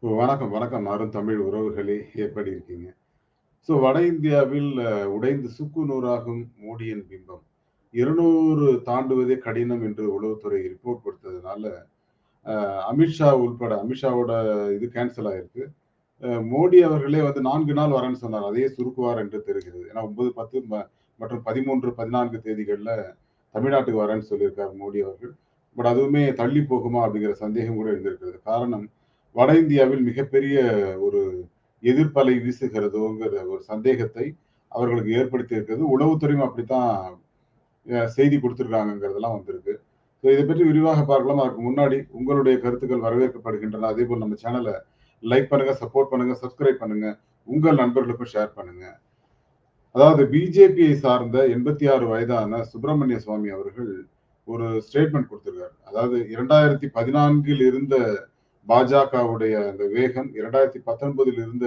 வணக்கம், வணக்கம். அருந்தமிழ் உறவுகளே! எப்படி இருக்கீங்க? வட இந்தியாவில் உடைந்து சுக்கு நூறாகும் மோடியின் பிம்பம். 200 தாண்டுவதே கடினம் என்று உளவுத்துறை ரிப்போர்ட் கொடுத்ததுனால, அமித்ஷாவோட இது கேன்சல் ஆயிருக்கு. மோடி அவர்களே வந்து 4 நாள் வரேன்னு சொன்னார். அதையே சுருக்குவார் என்று தெரிகிறது. ஏன்னா 9, 10 மற்றும் 13, 14 தேதிகள்ல தமிழ்நாட்டுக்கு வரேன்னு சொல்லியிருக்கார் மோடி அவர்கள். பட் அதுவுமே தள்ளி போகுமா? அப்படிங்கிற சந்தேகம் கூட எழுந்திருக்கிறது. காரணம், வட இந்தியாவில் மிகப்பெரிய ஒரு எதிர்ப்பலை வீசுகிறதோங்கிற ஒரு சந்தேகத்தை அவர்களுக்கு ஏற்படுத்தி இருக்கிறது. உளவுத்துறையும் அப்படித்தான் செய்தி குடுத்திருக்காங்கங்கிறதெல்லாம் வந்திருக்கு. இத பற்றி விரிவாக பார்க்கலாம். அதற்கு முன்னாடி உங்களுடைய கருத்துக்கள் வரவேற்கப்படுகின்றன. அதேபோல் நம்ம சேனல லைக் பண்ணுங்க, சப்போர்ட் பண்ணுங்க, சப்ஸ்கிரைப் பண்ணுங்க. உங்கள் நண்பர்களுக்கும் ஷேர் பண்ணுங்க. அதாவது பிஜேபியை சார்ந்த 86 வயதான சுப்பிரமணிய சுவாமி அவர்கள் ஒரு ஸ்டேட்மெண்ட் குடுத்திருக்காரு. அதாவது 2014ல் இருந்த பாஜகவுடைய அந்த வேகம் 2019ல் இருந்த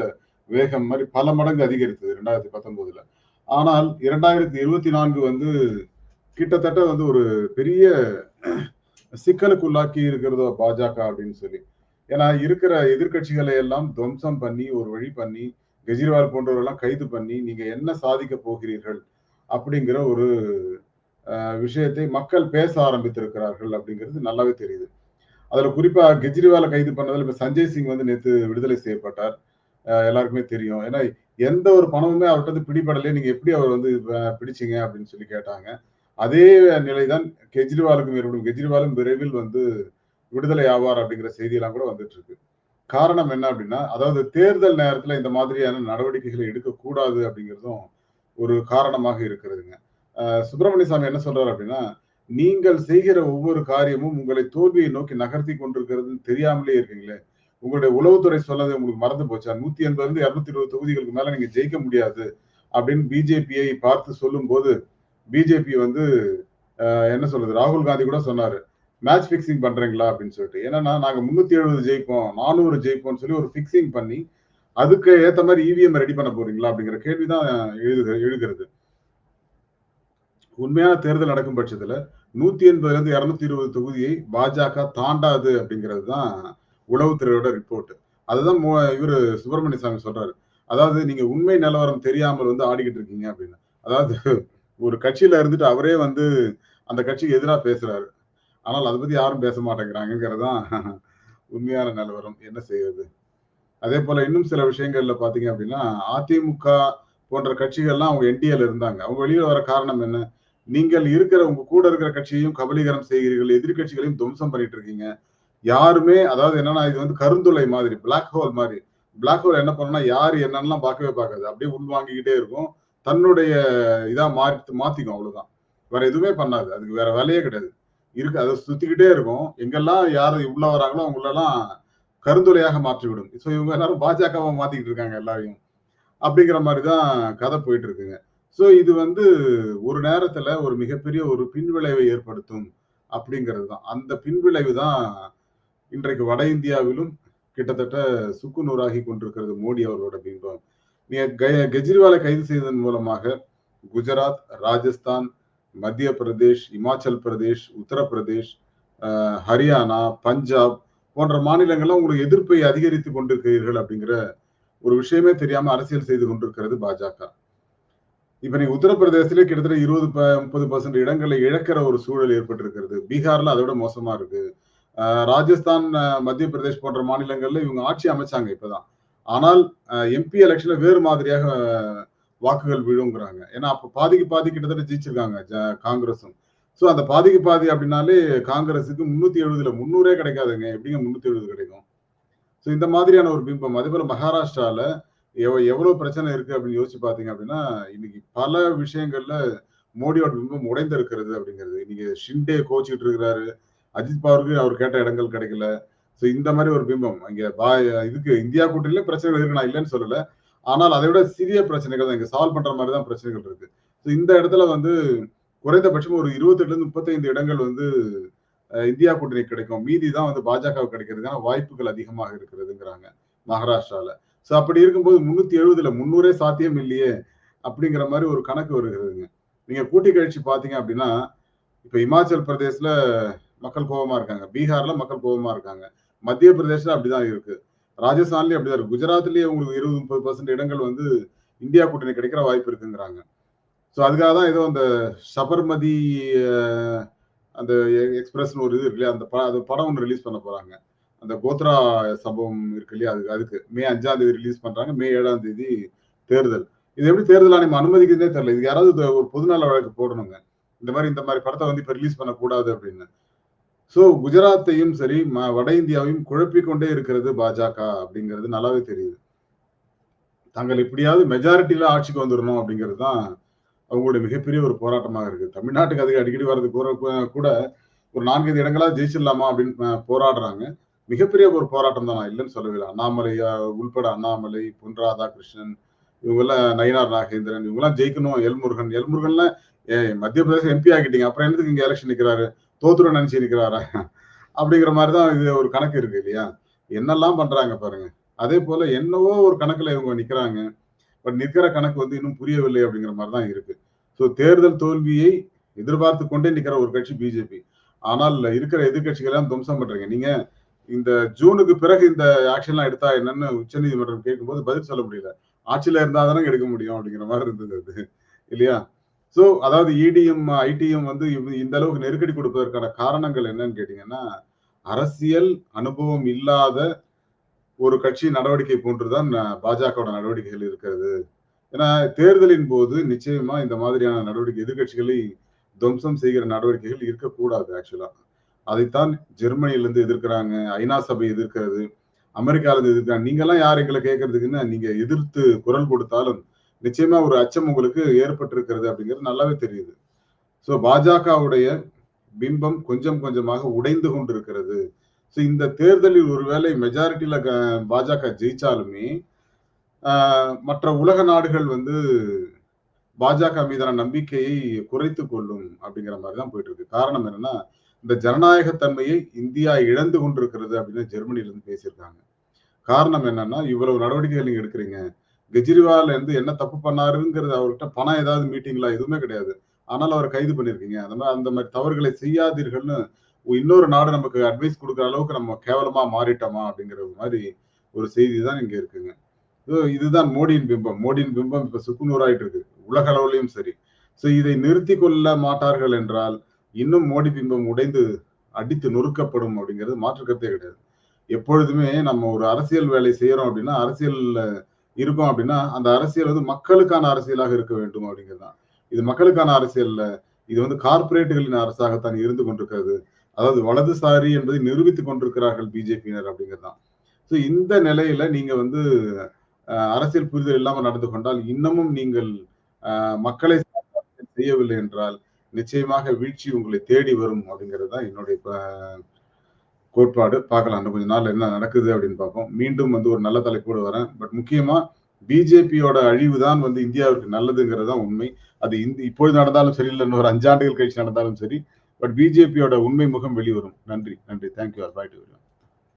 வேகம் மாரி பல மடங்கு அதிகரித்தது 2019ல. ஆனால் 2024 வந்து கிட்டத்தட்ட வந்து ஒரு பெரிய சிக்கலுக்கு உள்ளாக்கி இருக்கிறதோ பாஜக அப்படின்னு சொல்லி. ஏன்னா இருக்கிற எதிர்க்கட்சிகளை எல்லாம் துவம்சம் பண்ணி, ஒரு வழி பண்ணி, கெஜ்ரிவால் போன்றவர்கள்லாம் கைது பண்ணி, நீங்க என்ன சாதிக்க போகிறீர்கள்? அப்படிங்கிற ஒரு விஷயத்தை மக்கள் பேச ஆரம்பித்திருக்கிறார்கள் அப்படிங்கிறது நல்லாவே தெரியுது. அதுல குறிப்பா கெஜ்ரிவால கைது பண்ணதுல இப்ப சஞ்சய் சிங் வந்து நேத்து விடுதலை செய்யப்பட்டார். எல்லாருக்குமே தெரியும். ஏன்னா எந்த ஒரு பணமுமே அவர்ட்ட இருந்து பிடிபடலையே. நீங்க எப்படி அவர் வந்து பிடிச்சீங்க அப்படின்னு சொல்லி கேட்டாங்க. அதே நிலைதான் கெஜ்ரிவாலுக்கும் ஏற்படும். கெஜ்ரிவாலும் விரைவில் வந்து விடுதலை ஆவார் அப்படிங்கிற செய்தியெல்லாம் கூட வந்துட்டு இருக்கு. காரணம் என்ன அப்படின்னா, அதாவது தேர்தல் நேரத்துல இந்த மாதிரியான நடவடிக்கைகளை எடுக்கக்கூடாது அப்படிங்கிறதும் ஒரு காரணமாக இருக்கிறதுங்க. சுப்பிரமணிய சாமி என்ன சொல்றாரு அப்படின்னா, நீங்கள் செய்கிற ஒவ்வொரு காரியமும் உங்களை தோல்வியை நோக்கி நகர்த்திக் கொண்டிருக்கிறதுன்னு தெரியாமலே இருக்கீங்களே. உங்களுடைய உளவுத்துறை சொன்னது உங்களுக்கு மறந்து போச்சா? 180லிருந்து 220 தொகுதிகளுக்கு மேல நீங்க ஜெயிக்க முடியாது அப்படின்னு பிஜேபியை பார்த்து சொல்லும்போது, பிஜேபி வந்து என்ன சொல்றது? ராகுல் காந்தி கூட சொன்னாரு. மேட்ச் பிக்ஸிங் பண்றீங்களா? அப்படின்னு சொல்லிட்டு. என்னன்னா, நாங்க 370 ஜெயிப்போம், 400 ஜெயிப்போம்ன்னு சொல்லி ஒரு பிக்ஸிங் பண்ணி, அதுக்கு ஏத்த மாரி இவிஎம் ரெடி பண்ண போறீங்களா? அப்படிங்கிற கேள்வி தான் எழுகிறது. உண்மையான தேர்தல் நடக்கும் பட்சத்துல 180லிருந்து 220 தொகுதியை பாஜக தாண்டாது அப்படிங்கிறது தான் உளவுத்துறையோட ரிப்போர்ட். அதுதான் இவரு சுப்பிரமணிய சாமி சொல்றாரு. அதாவது நீங்க உண்மை நிலவரம் தெரியாமல் வந்து ஆடிக்கிட்டு இருக்கீங்க அப்படின்னு. அதாவது ஒரு கட்சியில இருந்துட்டு அவரே வந்து அந்த கட்சிக்கு எதிரா பேசுறாரு. ஆனால் அத பத்தி யாரும் பேச மாட்டேங்கிறாங்கங்கிறது தான் உண்மையான நிலவரம். என்ன செய்வது? அதே போல இன்னும் சில விஷயங்கள்ல பார்த்தீங்க அப்படின்னா, அதிமுக போன்ற கட்சிகள்லாம் அவங்க என்டிஏல இருந்தாங்க. அவங்க வெளியில வர காரணம் என்ன? நீங்கள் இருக்கிற உங்க கூட இருக்கிற கட்சியையும் கபலீகரம் செய்கிறீர்கள். எதிர்க்கட்சிகளையும் துவம்சம் பண்ணிட்டு இருக்கீங்க. யாருமே அதாவது என்னன்னா, இது வந்து கருந்துளை மாதிரி, பிளாக் ஹோல் மாரி. பிளாக் ஹோல் என்ன பண்ணும்னா, யாரு என்னன்னுலாம் பார்க்கவே பார்க்காது. அப்படியே உள்வாங்கிக்கிட்டே இருக்கும். தன்னுடைய இதா மாத்திக்கும் அவ்வளவுதான். வேற எதுவுமே பண்ணாது. அதுக்கு வேற வேலையே கிடையாது. அத சுத்திக்கிட்டே இருக்கும். எங்கெல்லாம் யாரு உள்ள வராங்களோ அவங்களெல்லாம் கருந்துளையாக மாற்றிவிடும். இவங்க எல்லாரும் பாஜகவா மாத்திக்கிட்டு இருக்காங்க எல்லாரையும். அப்படிங்கிற மாரி தான் கதை போயிட்டு இருக்குங்க. இது வந்து ஒரு நேரத்துல ஒரு மிகப்பெரிய ஒரு பின்விளைவை ஏற்படுத்தும் அப்படிங்கிறது தான். அந்த பின்விளைவு தான் இன்றைக்கு வட இந்தியாவிலும் கிட்டத்தட்ட சுக்கு நூறாகி கொண்டிருக்கிறது மோடி அவர்களோட பிம்பம். நீங்க கெஜ்ரிவாலை கைது செய்ததன் மூலமாக குஜராத், ராஜஸ்தான், மத்திய பிரதேஷ், இமாச்சல் பிரதேஷ், உத்தரப்பிரதேஷ், ஹரியானா, பஞ்சாப் போன்ற மாநிலங்கள்ல உங்களுக்கு எதிர்ப்பை அதிகரித்துக் கொண்டிருக்கிறீர்கள் அப்படிங்கிற ஒரு விஷயமே தெரியாம அரசியல் செய்து கொண்டிருக்கிறது பாஜக. இப்ப நீங்க உத்தரப்பிரதேசத்திலே கிட்டத்தட்ட 20 30% இடங்களை இழக்கிற ஒரு சூழல் ஏற்பட்டிருக்கிறது. பீகார்ல அதை விட மோசமா இருக்கு. ராஜஸ்தான், மத்திய பிரதேஷ் போன்ற மாநிலங்கள்ல இவங்க ஆட்சி அமைச்சாங்க இப்பதான். ஆனால் எம்பி எலெக்ஷன்ல வேறு மாதிரியாக வாக்குகள் விழுங்கிறாங்க. ஏன்னா அப்ப பாதிக்கு பாதி கிட்டத்தட்ட ஜெயிச்சிருக்காங்க காங்கிரஸும். அந்த பாதிக்கு பாதி அப்படின்னாலே காங்கிரஸுக்கு 370ல 300 கிடைக்காதுங்க. எப்படிங்க 370 கிடைக்கும்? இந்த மாதிரியான ஒரு பிம்பம். அதே போல மகாராஷ்டிரால எவ்வளவு பிரச்சனை இருக்கு அப்படின்னு யோசிச்சு பார்த்தீங்க அப்படின்னா, இன்னைக்கு பல விஷயங்கள்ல மோடியோட பிம்பம் உடைந்திருக்கிறது அப்படிங்கிறது. இன்னைக்கு ஷிண்டே கோச்சுக்கிட்டு இருக்கிறாரு. அஜித் பவாருக்கு அவர் கேட்ட இடங்கள் கிடைக்கல. இந்த மாரி ஒரு பிம்பம். இங்க இதுக்கு இந்தியா கூட்டணியில பிரச்சனைகள் இருக்கு. நான் இல்லன்னு சொல்லல. ஆனால் அதை விட சிறிய பிரச்சனைகள் தான் இங்க சால்வ் பண்ற மாரி தான் பிரச்சனைகள் இருக்கு. இந்த இடத்துல வந்து குறைந்தபட்சம் ஒரு 28லிருந்து 35 இடங்கள் வந்து இந்தியா கூட்டணி கிடைக்கும். மீதி தான் வந்து பாஜகவுக்கு கிடைக்கிறதுக்கான வாய்ப்புகள் அதிகமாக இருக்கிறதுங்கிறாங்க மகாராஷ்டிரால. அப்படி இருக்கும்போது 370ல 300 சாத்தியம் இல்லையே அப்படிங்கிற மாரி ஒரு கணக்கு வருகிறதுங்க. நீங்க கூட்டி கழிச்சு பார்த்தீங்க அப்படின்னா, இப்ப இமாச்சல் பிரதேஷ்ல மக்கள் கோவமா இருக்காங்க. பீகார்ல மக்கள் கோவமா இருக்காங்க. மத்திய பிரதேஷ்ல அப்படிதான் இருக்கு. ராஜஸ்தான்லயும் அப்படிதான் இருக்கு. குஜராத்லயே உங்களுக்கு 20-30% இடங்கள் வந்து இந்தியா கூட்டணி கிடைக்கிற வாய்ப்பு இருக்குங்கிறாங்க. ஸோ அதுக்காக தான் ஏதோ அந்த சபர்மதி அஹ், அந்த எக்ஸ்பிரஸ்னு ஒரு இது இருக்கு இல்லையா, அது படம் ஒன்று ரிலீஸ் பண்ண போறாங்க. அந்த கோத்ரா சம்பவம் இருக்கு இல்லையா, அதுக்கு மே 5ஆம் தேதி ரிலீஸ் பண்றாங்க. மே 7ஆம் தேதி தேர்தல். இது எப்படி தேர்தல் ஆணையம் அனுமதிக்குதுன்னே தெரியல. இது யாராவது ஒரு பொதுநல வழக்கு போடணுங்க. இந்த மாதிரி படத்தை வந்து இப்ப ரிலீஸ் பண்ணக்கூடாது அப்படின்னு. சோ குஜராத்தையும் சரி வட இந்தியாவையும் குழப்பிக் கொண்டே இருக்கிறது பாஜக அப்படிங்கிறது நல்லாவே தெரியுது. தாங்கள் எப்படியாவது மெஜாரிட்டியில ஆட்சிக்கு வந்துடணும் அப்படிங்கிறது தான் அவங்களுடைய மிகப்பெரிய ஒரு போராட்டமாக இருக்கு. தமிழ்நாட்டுக்கு அதுக்கு அடிக்கடி வர்றது கூட ஒரு 4 இடங்களா ஜெயிச்சிடலாமா அப்படின்னு போராடுறாங்க. மிகப்பெரிய ஒரு போராட்டம் தான், நான் இல்லைன்னு சொல்லவே இல்லை. அண்ணாமலை உள்பட அண்ணாமலை, பொன் ராதாகிருஷ்ணன், இவங்கெல்லாம் நயினார் நாகேந்திரன், இவங்கெல்லாம் ஜெயிக்கணும். எல்முருகன்லாம் மத்திய பிரதேச எம்பி ஆக்கிட்டீங்க, அப்புறம் என்னதுக்கு இங்க எலெக்ஷன் நிக்கிறாரு, தோத்துரும் நினைச்சு நிக்கிறாரா அப்படிங்கிற மாதிரிதான் இது ஒரு கணக்கு இருக்கு இல்லையா. என்னெல்லாம் பண்றாங்க பாருங்க. அதே போல என்னவோ ஒரு கணக்குல இவங்க நிக்கிறாங்க. பட் நிற்கிற கணக்கு வந்து இன்னும் புரியவில்லை அப்படிங்கிற மாதிரி தான் இருக்கு. ஸோ தேர்தல் தோல்வியை எதிர்பார்த்து கொண்டே நிற்கிற ஒரு கட்சி பிஜேபி. ஆனால் இருக்கிற எதிர்கட்சிகள்லாம் துவம்சம் பண்றீங்க. நீங்க இந்த ஜூனுக்கு பிறகு இந்த ஆக்ஷன்லாம் எடுத்தா என்னன்னு உச்சநீதிமன்றம் கேட்கும்போது பதில் சொல்ல முடியல. ஆட்சியில இருந்தா தானே எடுக்க முடியும் அப்படிங்கிற மாதிரி இருந்தது அது இல்லையா. சோ அதாவது இடிஎம் ஐடிஎம் வந்து இந்த அளவுக்கு நெருக்கடி கொடுப்பதற்கான காரணங்கள் என்னன்னு கேட்டீங்கன்னா, அரசியல் அனுபவம் இல்லாத ஒரு கட்சி நடவடிக்கை போன்றுதான் பாஜகவோட நடவடிக்கைகள் இருக்கிறது. ஏன்னா தேர்தலின் போது நிச்சயமா இந்த மாதிரியான நடவடிக்கை எதிர்கட்சிகளை துவம்சம் செய்கிற நடவடிக்கைகள் இருக்கக்கூடாது. ஆக்சுவலா அதைத்தான் ஜெர்மனியிலிருந்து எதிர்க்கிறாங்க, ஐநா சபை எதிர்க்கிறது, அமெரிக்கால இருந்து எதிர்க்கிறாங்க. நீங்க எல்லாம் யார் எங்களை கேட்கறதுக்குன்னு நீங்க எதிர்த்து குரல் கொடுத்தாலும் நிச்சயமா ஒரு அச்சம் உங்களுக்கு ஏற்பட்டிருக்கிறது அப்படிங்கிறது நல்லாவே தெரியுது. சோ பாஜகவுடைய பிம்பம் கொஞ்சம் கொஞ்சமாக உடைந்து கொண்டிருக்கிறது. சோ இந்த தேர்தலில் ஒருவேளை மெஜாரிட்டியில பாஜக ஜெயிச்சாலுமே மற்ற உலக நாடுகள் வந்து பாஜக மீதான நம்பிக்கையை குறைத்துக் கொள்ளும் அப்படிங்கிற மாதிரி தான் போயிட்டு இருக்கு. காரணம் என்னன்னா, இந்த ஜனநாயகத்தன்மையை இந்தியா இழந்து கொண்டிருக்கிறது அப்படின்னு ஜெர்மனில இருந்து பேசியிருக்காங்க. காரணம் என்னன்னா, இவ்வளவு நடவடிக்கைகள் நீங்க எடுக்கிறீங்க. கெஜ்ரிவால் வந்து என்ன தப்பு பண்ணாருங்கிறது, அவர்கிட்ட பணம் ஏதாவது மீட்டிங்லாம் எதுவுமே கிடையாது. ஆனால் அவரை கைது பண்ணிருக்கீங்க. அந்த மாதிரி தவறுகளை செய்யாதீர்கள்னு இன்னொரு நாடு நமக்கு அட்வைஸ் கொடுக்குற அளவுக்கு நம்ம கேவலமா மாறிட்டோமா அப்படிங்கிற மாதிரி ஒரு செய்தி தான் இங்க இருக்குங்க. இதுதான் மோடியின் பிம்பம். மோடியின் பிம்பம் இப்ப சுக்குநூறாயிட்டு இருக்கு, உலக அளவுலயும் சரி. சோ இதை நிறுத்தி கொள்ள மாட்டார்கள் என்றால் இன்னும் மோடி பிம்பம் உடைந்து அடித்து நொறுக்கப்படும் அப்படிங்கிறது மாற்று கருத்தே கிடையாது. எப்பொழுதுமே நம்ம ஒரு அரசியல் வேலை செய்யறோம் அப்படின்னா, அரசியல்ல இருக்கோம் அப்படின்னா, அந்த அரசியல் வந்து மக்களுக்கான அரசியலாக இருக்க வேண்டும் அப்படிங்கிறது தான். இது மக்களுக்கான அரசியல்ல, இது வந்து கார்ப்பரேட்டுகளின் அரசாகத்தான் இருந்து கொண்டிருக்கிறது. அதாவது வலதுசாரி என்பதை நிரூபித்துக் கொண்டிருக்கிறார்கள் பிஜேபியினர் அப்படிங்கிறது தான். சோ இந்த நிலையில நீங்க வந்து அரசியல் புரிதல் இல்லாமல் நடந்து கொண்டால், இன்னமும் நீங்கள் மக்களை செய்யவில்லை என்றால் நிச்சயமாக வீழ்ச்சி உங்களை தேடி வரும் அப்படிங்கிறது தான் என்னுடைய கோட்பாடு. பார்க்கலாம் இன்னும் கொஞ்ச நாள் என்ன நடக்குது அப்படின்னு பார்ப்போம். மீண்டும் வந்து ஒரு நல்ல தலைப்போடு வரேன். பட் முக்கியமா பிஜேபியோட அழிவு தான் வந்து இந்தியாவிற்கு நல்லதுங்கிறது தான் உண்மை. அது இப்பொழுது நடந்தாலும் சரி, இல்லை இன்னொரு 5 ஆண்டுகள் கழிச்சு நடந்தாலும் சரி. பட் பிஜேபியோட உண்மை முகம் வெளிவரும். நன்றி. தேங்க்யூ. Bye to